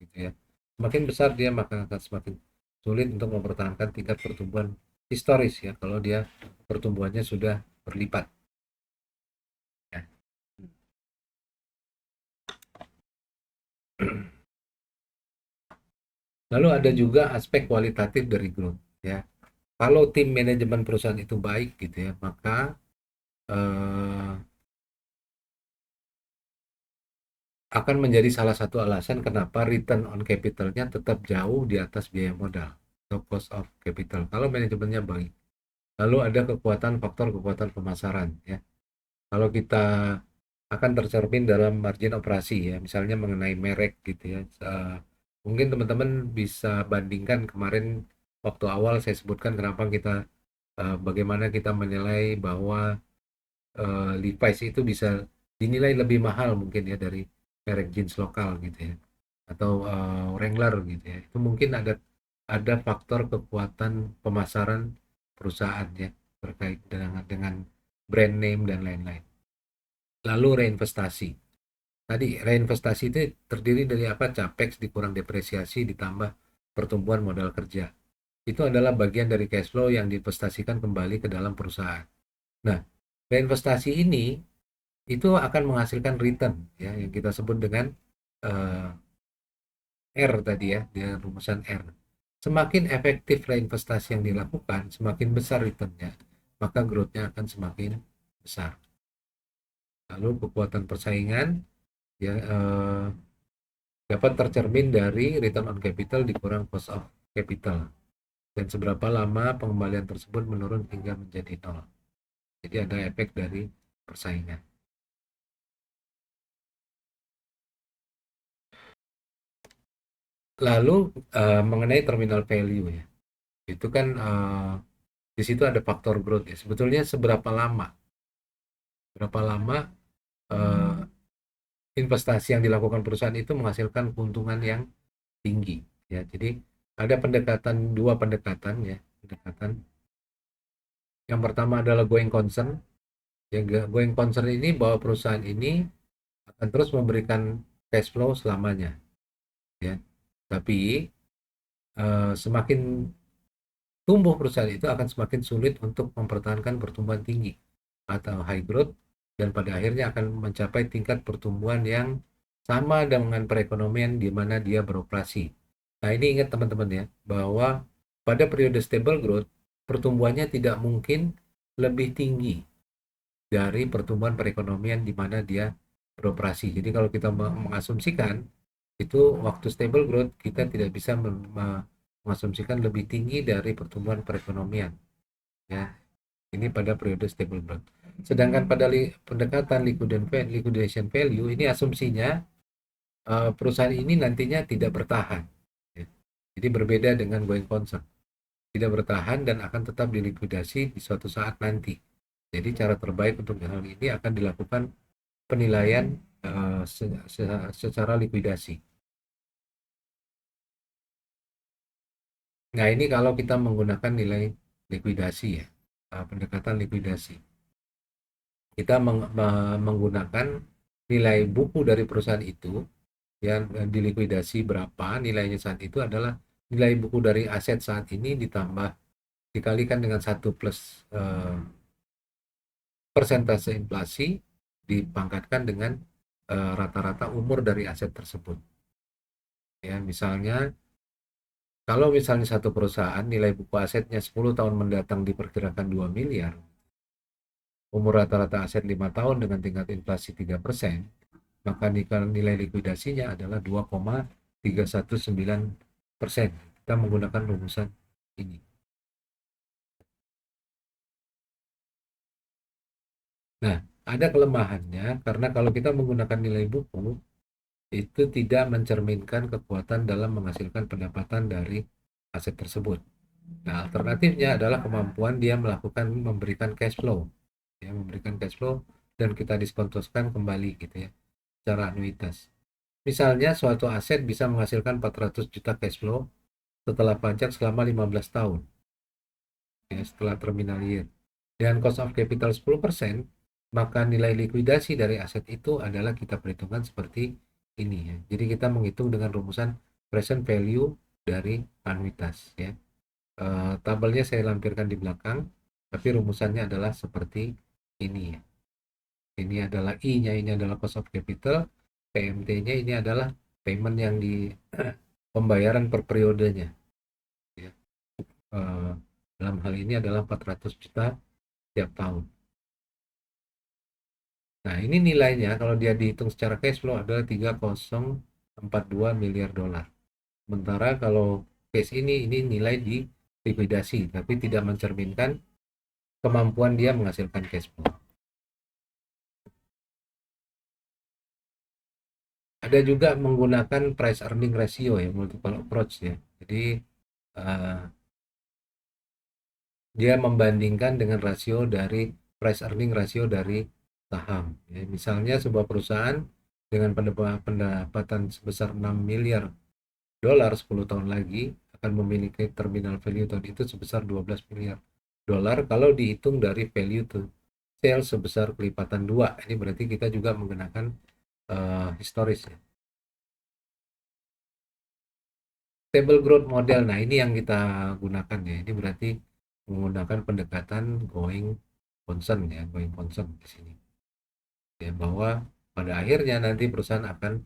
gitu ya. Semakin besar dia, maka akan semakin sulit untuk mempertahankan tingkat pertumbuhan historis ya, kalau dia pertumbuhannya sudah berlipat ya. Lalu ada juga aspek kualitatif dari growth ya. Kalau tim manajemen perusahaan itu baik gitu ya, maka eh, akan menjadi salah satu alasan kenapa return on capital-nya tetap jauh di atas biaya modal atau cost of capital kalau manajemennya baik. Lalu ada faktor kekuatan pemasaran ya. Kalau kita akan tercermin dalam margin operasi ya, misalnya mengenai merek gitu ya. Mungkin teman-teman bisa bandingkan kemarin waktu awal saya sebutkan kenapa bagaimana kita menilai bahwa Levi's itu bisa dinilai lebih mahal mungkin ya dari merek jeans lokal gitu ya, atau Wrangler gitu ya. Itu mungkin ada faktor kekuatan pemasaran perusahaan ya, terkait dengan brand name dan lain-lain. Lalu reinvestasi. Tadi reinvestasi itu terdiri dari apa? Capex dikurang depresiasi ditambah pertumbuhan modal kerja. Itu adalah bagian dari cash flow yang diinvestasikan kembali ke dalam perusahaan. Nah, reinvestasi ini itu akan menghasilkan return ya, yang kita sebut dengan eh, R tadi ya, dengan rumusan R. Semakin efektif reinvestasi yang dilakukan, semakin besar returnnya, maka growth-nya akan semakin besar. Lalu kekuatan persaingan ya, dapat tercermin dari return on capital dikurang cost of capital, dan seberapa lama pengembalian tersebut menurun hingga menjadi nol. Jadi ada efek dari persaingan. Lalu mengenai terminal value ya, itu kan di situ ada faktor growth ya. Sebetulnya berapa lama eh, investasi yang dilakukan perusahaan itu menghasilkan keuntungan yang tinggi ya. Jadi ada dua pendekatan ya. Pendekatan yang pertama adalah going concern. Yang going concern ini bahwa perusahaan ini akan terus memberikan cash flow selamanya ya. Tapi semakin tumbuh perusahaan itu akan semakin sulit untuk mempertahankan pertumbuhan tinggi atau high growth, dan pada akhirnya akan mencapai tingkat pertumbuhan yang sama dengan perekonomian di mana dia beroperasi. Nah, ini ingat teman-teman ya, bahwa pada periode stable growth, pertumbuhannya tidak mungkin lebih tinggi dari pertumbuhan perekonomian di mana dia beroperasi. Jadi kalau kita mengasumsikan itu waktu stable growth, kita tidak bisa mengasumsikan lebih tinggi dari pertumbuhan perekonomian ya. Ini pada periode stable growth. Sedangkan pada pendekatan liquidation value, ini asumsinya perusahaan ini nantinya tidak bertahan ya. Jadi berbeda dengan going concern, tidak bertahan dan akan tetap dilikuidasi di suatu saat nanti. Jadi cara terbaik untuk hal ini akan dilakukan penilaian secara likuidasi. Nah, ini kalau kita menggunakan nilai likuidasi ya, pendekatan likuidasi. Kita menggunakan nilai buku dari perusahaan itu yang dilikuidasi berapa, nilainya saat itu adalah nilai buku dari aset saat ini ditambah dikalikan dengan 1 plus persentase inflasi dipangkatkan dengan rata-rata umur dari aset tersebut. Ya, misalnya kalau misalnya satu perusahaan nilai buku asetnya 10 tahun mendatang diperkirakan 2 miliar, umur rata-rata aset 5 tahun dengan tingkat inflasi 3%, maka nilai likuidasinya adalah 2,319%. Kita menggunakan rumusan ini. Nah, ada kelemahannya karena kalau kita menggunakan nilai buku, itu tidak mencerminkan kekuatan dalam menghasilkan pendapatan dari aset tersebut. Nah, alternatifnya adalah kemampuan dia memberikan cash flow, ya, memberikan cash flow dan kita diskontoskan kembali gitu ya, secara anuitas. Misalnya suatu aset bisa menghasilkan 400 juta cash flow setelah pajak selama 15 tahun ya, setelah terminal year. Dan cost of capital 10%, maka nilai likuidasi dari aset itu adalah kita perhitungkan seperti ini ya. Jadi kita menghitung dengan rumusan present value dari anuitas ya. Tabelnya saya lampirkan di belakang, tapi rumusannya adalah seperti ini ya. Ini adalah I-nya, ini adalah cost of capital, PMT-nya ini adalah payment yang di pembayaran per periodenya ya. Eh, Dalam hal ini adalah 400 juta tiap tahun. Nah, ini nilainya kalau dia dihitung secara cash flow adalah 3,042 miliar dolar. Sementara kalau case ini nilai di likuidasi, tapi tidak mencerminkan kemampuan dia menghasilkan cash flow. Ada juga menggunakan price earning ratio ya, multiple approach ya. Jadi uh, dia membandingkan dengan rasio dari price earning ratio dari saham. Ya, misalnya sebuah perusahaan dengan pendapatan sebesar 6 miliar dolar 10 tahun lagi akan memiliki terminal value tahun itu sebesar 12 miliar dolar kalau dihitung dari value to sales sebesar kelipatan 2. Ini berarti kita juga menggunakan historis ya. Stable growth model. Nah, ini yang kita gunakan ya. Ini berarti menggunakan pendekatan going concern ya, going concern di sini. Ya, bahwa pada akhirnya nanti perusahaan akan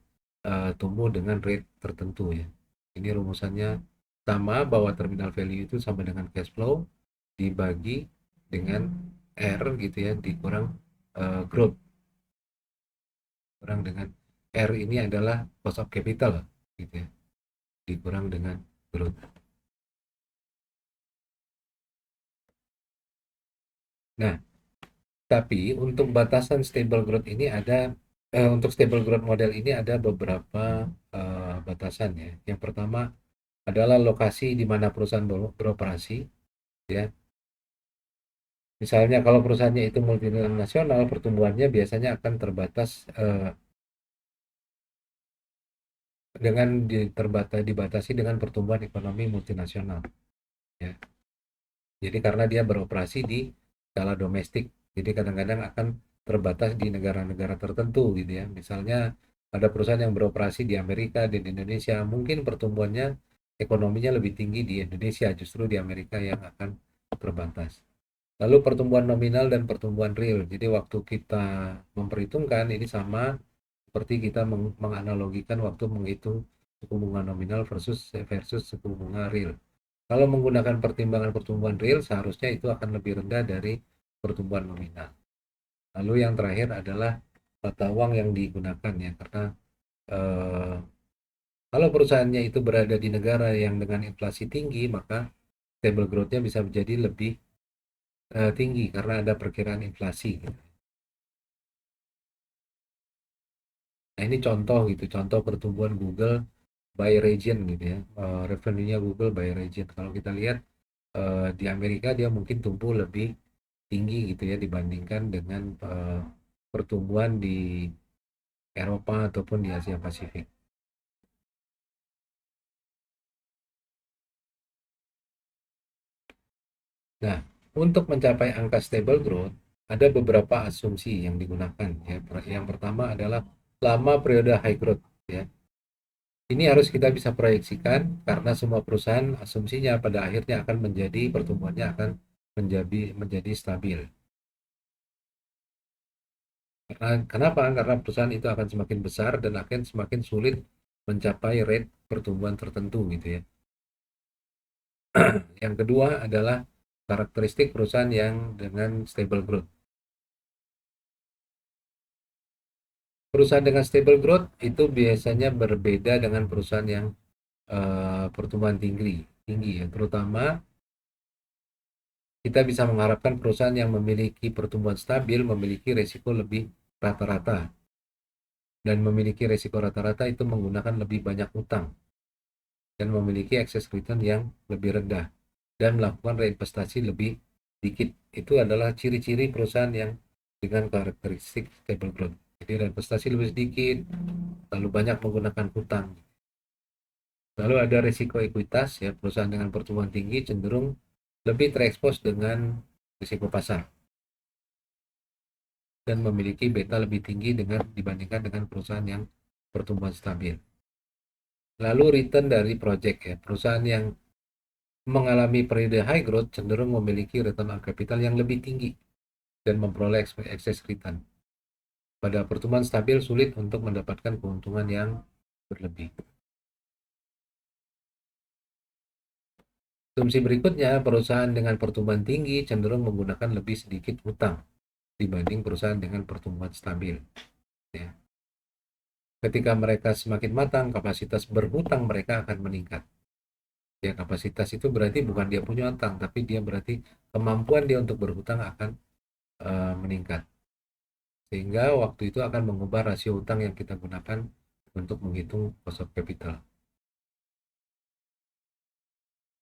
tumbuh dengan rate tertentu ya. Ini rumusannya sama, bahwa terminal value itu sama dengan cash flow dibagi dengan R gitu ya, dikurang growth. Kurang dengan R ini adalah cost of capital gitu ya, dikurang dengan growth. Nah, tapi untuk batasan stable growth ini ada untuk stable growth model ini ada beberapa batasan ya. Yang pertama adalah lokasi di mana perusahaan beroperasi ya. Misalnya kalau perusahaannya itu multinasional, pertumbuhannya biasanya akan terbatas dengan dibatasi dengan pertumbuhan ekonomi multinasional ya. Jadi karena dia beroperasi di skala domestik, jadi kadang-kadang akan terbatas di negara-negara tertentu gitu ya. Misalnya ada perusahaan yang beroperasi di Amerika dan di Indonesia, mungkin pertumbuhannya ekonominya lebih tinggi di Indonesia, justru di Amerika yang akan terbatas. Lalu pertumbuhan nominal dan pertumbuhan real. Jadi waktu kita memperhitungkan ini sama seperti kita menganalogikan waktu menghitung suku bunga nominal versus suku bunga real. Kalau menggunakan pertimbangan pertumbuhan real, seharusnya itu akan lebih rendah dari pertumbuhan nominal. Lalu yang terakhir adalah mata uang yang digunakan ya, karena eh, kalau perusahaannya itu berada di negara yang dengan inflasi tinggi, maka stable growth-nya bisa menjadi lebih tinggi karena ada perkiraan inflasi gitu. Nah, ini contoh gitu, contoh pertumbuhan Google by region gitu ya. Revenue-nya Google by region. Kalau kita lihat di Amerika dia mungkin tumbuh lebih tinggi gitu ya dibandingkan dengan pertumbuhan di Eropa ataupun di Asia Pasifik. Nah, untuk mencapai angka stable growth ada beberapa asumsi yang digunakan ya. Yang pertama adalah lama periode high growth ya. Ini harus kita bisa proyeksikan karena semua perusahaan asumsinya pada akhirnya akan menjadi pertumbuhannya akan menjadi stabil. Kenapa? Karena perusahaan itu akan semakin besar dan akan semakin sulit mencapai rate pertumbuhan tertentu gitu ya. Yang kedua adalah karakteristik perusahaan yang dengan stable growth. Perusahaan dengan stable growth itu biasanya berbeda dengan perusahaan yang pertumbuhan tinggi ya. Terutama kita bisa mengharapkan perusahaan yang memiliki pertumbuhan stabil memiliki risiko lebih rata-rata, dan memiliki risiko rata-rata itu menggunakan lebih banyak utang dan memiliki excess return yang lebih rendah dan melakukan reinvestasi lebih dikit. Itu adalah ciri-ciri perusahaan yang dengan karakteristik stable growth. Jadi reinvestasi lebih sedikit, lalu banyak menggunakan hutang. Lalu ada risiko ekuitas, ya, perusahaan dengan pertumbuhan tinggi cenderung lebih terekspos dengan risiko pasar dan memiliki beta lebih tinggi dibandingkan dengan perusahaan yang pertumbuhan stabil. Lalu return dari project, ya, perusahaan yang mengalami periode high growth cenderung memiliki return on capital yang lebih tinggi dan memperoleh excess return. Pada pertumbuhan stabil sulit untuk mendapatkan keuntungan yang berlebih. Asumsi berikutnya, perusahaan dengan pertumbuhan tinggi cenderung menggunakan lebih sedikit hutang dibanding perusahaan dengan pertumbuhan stabil. Ya. Ketika mereka semakin matang, kapasitas berhutang mereka akan meningkat. Ya, kapasitas itu berarti bukan dia punya hutang, tapi dia berarti kemampuan dia untuk berhutang akan meningkat. Sehingga waktu itu akan mengubah rasio hutang yang kita gunakan untuk menghitung cost of capital.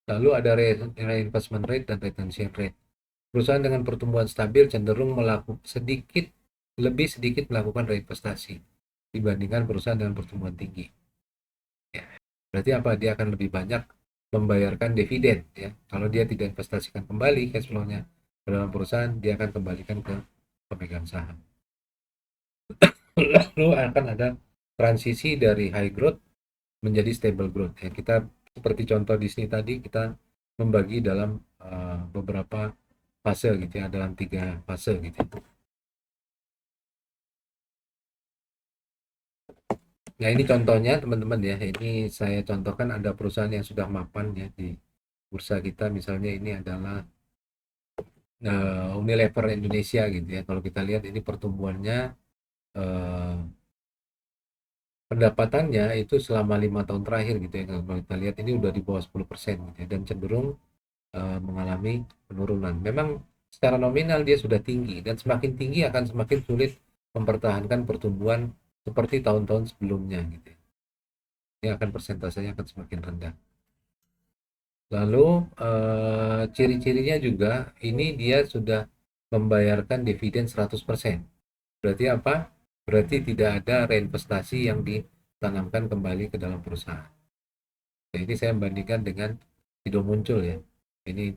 Lalu ada reinvestment rate dan retention rate. Perusahaan dengan pertumbuhan stabil cenderung lebih sedikit melakukan reinvestasi dibandingkan perusahaan dengan pertumbuhan tinggi. Ya. Berarti apa? Dia akan lebih banyak membayarkan dividen, ya. Kalau dia tidak investasikan kembali cash flow-nya ke dalam perusahaan, dia akan kembalikan ke pemegang saham. Lalu akan ada transisi dari high growth menjadi stable growth, ya. Kita seperti contoh di sini tadi, kita membagi dalam beberapa fase gitu ya, dalam 3 fase gitu. Nah, ini contohnya teman-teman ya. Ini saya contohkan ada perusahaan yang sudah mapan ya di bursa kita. Misalnya ini adalah Unilever Indonesia gitu ya. Kalau kita lihat ini pertumbuhannya, uh, pendapatannya itu selama 5 tahun terakhir gitu ya. Kalau kita lihat ini udah di bawah 10% gitu ya, dan cenderung mengalami penurunan. Memang secara nominal dia sudah tinggi, dan semakin tinggi akan semakin sulit mempertahankan pertumbuhan seperti tahun-tahun sebelumnya gitu ya. Ini akan persentasenya akan semakin rendah. Lalu ciri-cirinya juga ini dia sudah membayarkan dividen 100%. Berarti apa? Berarti tidak ada reinvestasi yang ditanamkan kembali ke dalam perusahaan. Nah, ini saya membandingkan dengan Sido Muncul ya. Ini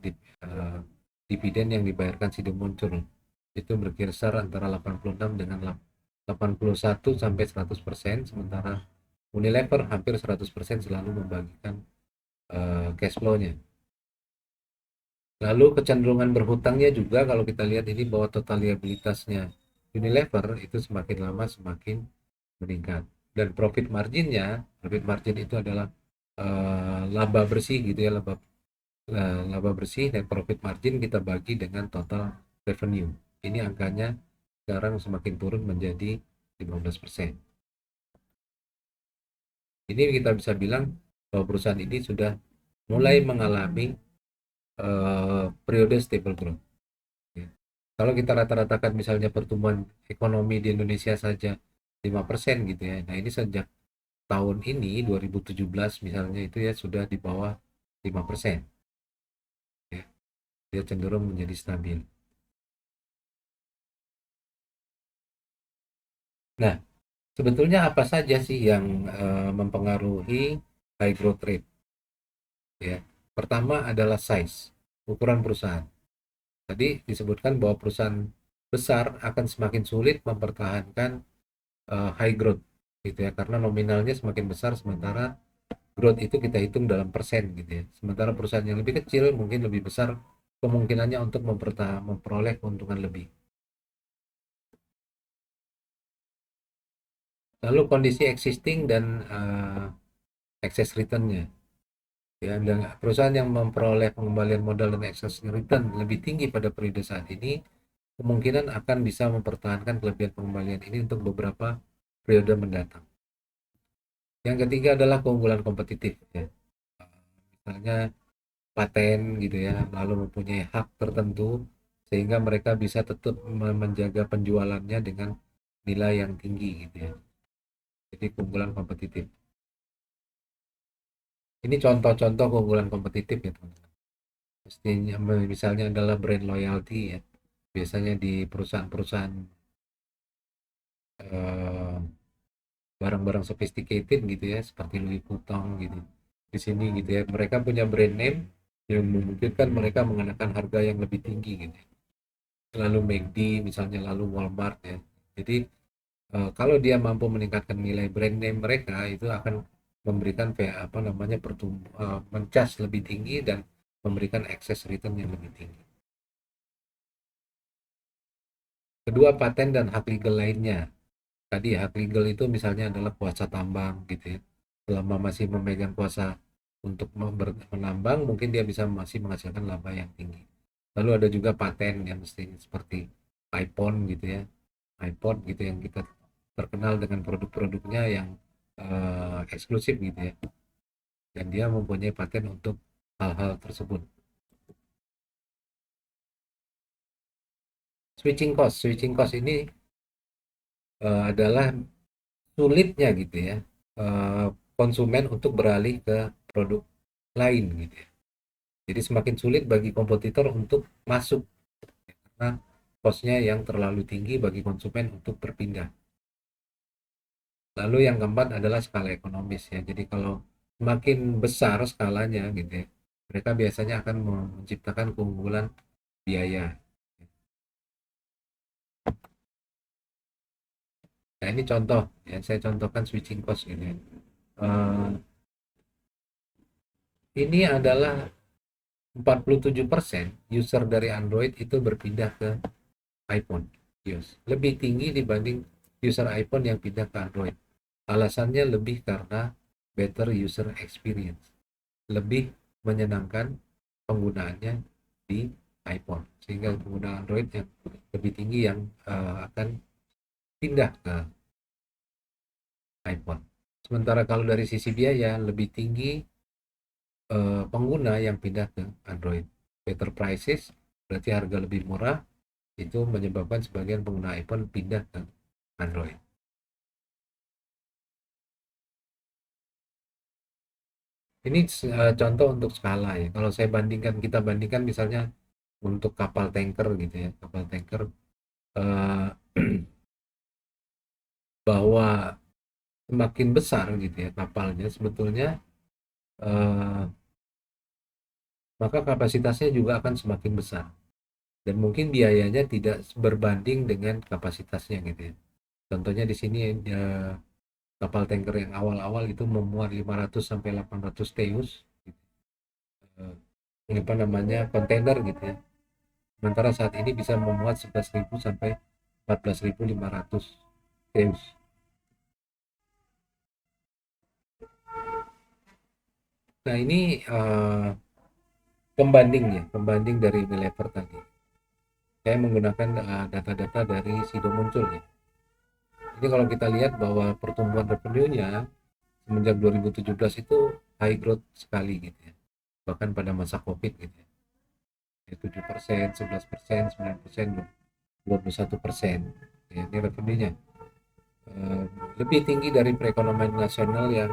dividen yang dibayarkan Sido Muncul itu berkisar antara 86 dengan 81 sampai 100%, sementara Unilever hampir 100% selalu membagikan cash flow-nya. Lalu kecenderungan berhutangnya juga, kalau kita lihat ini bahwa total liabilitasnya Unilever itu semakin lama semakin meningkat. Dan profit margin itu adalah laba bersih gitu ya, laba bersih dan profit margin kita bagi dengan total revenue. Ini angkanya sekarang semakin turun menjadi 15%. Ini kita bisa bilang bahwa perusahaan ini sudah mulai mengalami periode stable growth. Ya. Kalau kita rata-ratakan misalnya pertumbuhan ekonomi di Indonesia saja 5% gitu ya. Nah, ini sejak tahun ini 2017 misalnya itu ya sudah di bawah 5%. Ya. Dia cenderung menjadi stabil. Nah, sebetulnya apa saja sih yang mempengaruhi high growth rate? Ya. Pertama adalah size, ukuran perusahaan. Tadi disebutkan bahwa perusahaan besar akan semakin sulit mempertahankan high growth gitu ya, karena nominalnya semakin besar, sementara growth itu kita hitung dalam persen gitu ya. Sementara perusahaan yang lebih kecil mungkin lebih besar kemungkinannya untuk memperoleh keuntungan lebih. Lalu kondisi existing dan excess return-nya. Ya, dan perusahaan yang memperoleh pengembalian modal dan excess return lebih tinggi pada periode saat ini, kemungkinan akan bisa mempertahankan kelebihan pengembalian ini untuk beberapa periode mendatang. Yang ketiga adalah keunggulan kompetitif ya. Misalnya paten gitu ya, lalu mempunyai hak tertentu sehingga mereka bisa tetap menjaga penjualannya dengan nilai yang tinggi gitu ya. Jadi keunggulan kompetitif. Ini contoh-contoh keunggulan kompetitif ya teman-teman. Mestinya misalnya adalah brand loyalty ya. Biasanya di perusahaan-perusahaan barang-barang sophisticated gitu ya, seperti Louis Vuitton gitu. di sini gitu ya. Mereka punya brand name yang memungkinkan mereka mengenakan harga yang lebih tinggi gitu ya. Lalu McD misalnya, lalu Walmart ya. Jadi kalau dia mampu meningkatkan nilai brand name mereka, itu akan memberikan apa namanya mencas lebih tinggi dan memberikan excess return yang lebih tinggi. Kedua, paten dan hak legal lainnya. Tadi hak legal itu misalnya adalah kuasa tambang gitu ya. Selama masih memegang kuasa untuk menambang, mungkin dia bisa masih menghasilkan laba yang tinggi. Lalu ada juga paten yang mesti seperti iPhone gitu ya, iPod gitu yang kita terkenal dengan produk-produknya yang eksklusif gitu ya. Dan dia mempunyai paten untuk hal-hal tersebut. Switching cost ini adalah sulitnya gitu ya, eh, konsumen untuk beralih ke produk lain gitu ya. Jadi semakin sulit bagi kompetitor untuk masuk karena cost-nya yang terlalu tinggi bagi konsumen untuk berpindah. Lalu yang keempat adalah skala ekonomis ya. Jadi kalau semakin besar skalanya gitu ya, mereka biasanya akan menciptakan keunggulan biaya. Nah ini contoh ya, saya contohkan switching cost gitu ya. Eh, ini adalah 47% user dari Android itu berpindah ke iPhone. Yes. Lebih tinggi dibanding user iPhone yang pindah ke Android. Alasannya lebih karena better user experience. Lebih menyenangkan penggunaannya di iPhone. Sehingga pengguna Android yang lebih tinggi yang akan pindah ke iPhone. Sementara kalau dari sisi biaya lebih tinggi pengguna yang pindah ke Android. Better prices berarti harga lebih murah, itu menyebabkan sebagian pengguna iPhone pindah ke Android. Ini contoh untuk skala ya. Kalau kita bandingkan misalnya untuk kapal tanker gitu ya, kapal tanker eh, bahwa semakin besar gitu ya kapalnya sebetulnya, eh, maka kapasitasnya juga akan semakin besar dan mungkin biayanya tidak berbanding dengan kapasitasnya gitu ya. Contohnya di sini kapal tanker yang awal-awal itu memuat 500 sampai 800 teus gitu. Apa namanya kontainer gitu ya. Sementara saat ini bisa memuat 11.000 sampai 14.500 teus. Nah ini pembanding dari Unilever tadi. Saya menggunakan data-data dari Sido Muncul ya. Jadi kalau kita lihat bahwa pertumbuhan revenue-nya semenjak 2017 itu high growth sekali gitu ya. Bahkan pada masa Covid gitu ya. 7%, 11%, 9%, 21%. Ya, ini revenue-nya. Eh, Lebih tinggi dari perekonomian nasional yang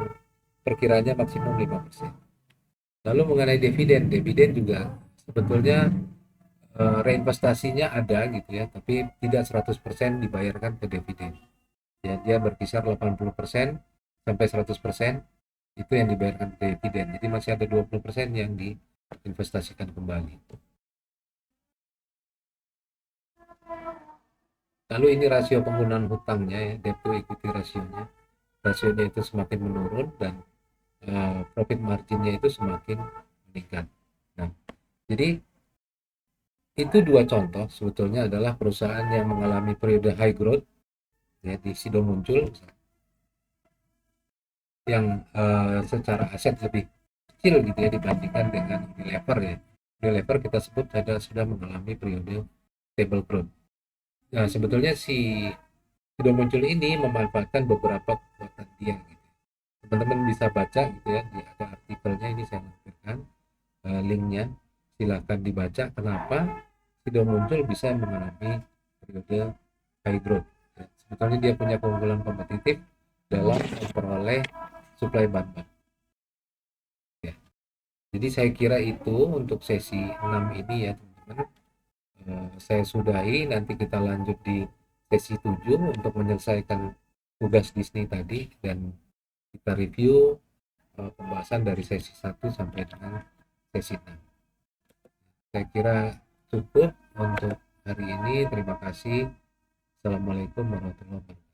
perkiranya maksimum 5%. Lalu mengenai dividen, dividen juga sebetulnya reinvestasinya ada gitu ya, tapi tidak 100% dibayarkan ke dividen. Ya, dia berkisar 80% sampai 100% itu yang dibayarkan ke dividen. Jadi masih ada 20% yang diinvestasikan kembali. Lalu ini rasio penggunaan hutangnya ya, debt to equity rasionya. Rasionya itu semakin menurun dan profit marginnya itu semakin meningkat. Nah, jadi itu dua contoh sebetulnya adalah perusahaan yang mengalami periode high growth ya di Sido Muncul yang secara aset lebih kecil gitu ya dibandingkan dengan Unilever ya. Unilever kita sebut sudah mengalami periode stable growth. Nah, sebetulnya si Sido Muncul ini memanfaatkan beberapa kekuatan dia gitu. Teman-teman bisa baca gitu ya, ada artikelnya ini saya lampirkan linknya, silakan dibaca kenapa Sido Muncul bisa mengalami periode high growth. Ya, sebetulnya dia punya keunggulan kompetitif dalam memperoleh suplai bahan. Ya. Jadi saya kira itu untuk sesi 6 ini ya teman-teman. Saya sudahi, nanti kita lanjut di sesi 7 untuk menyelesaikan tugas Disney tadi dan kita review pembahasan dari sesi 1 sampai dengan sesi 6. Saya kira cukup untuk hari ini. Terima kasih. Assalamualaikum warahmatullahi wabarakatuh.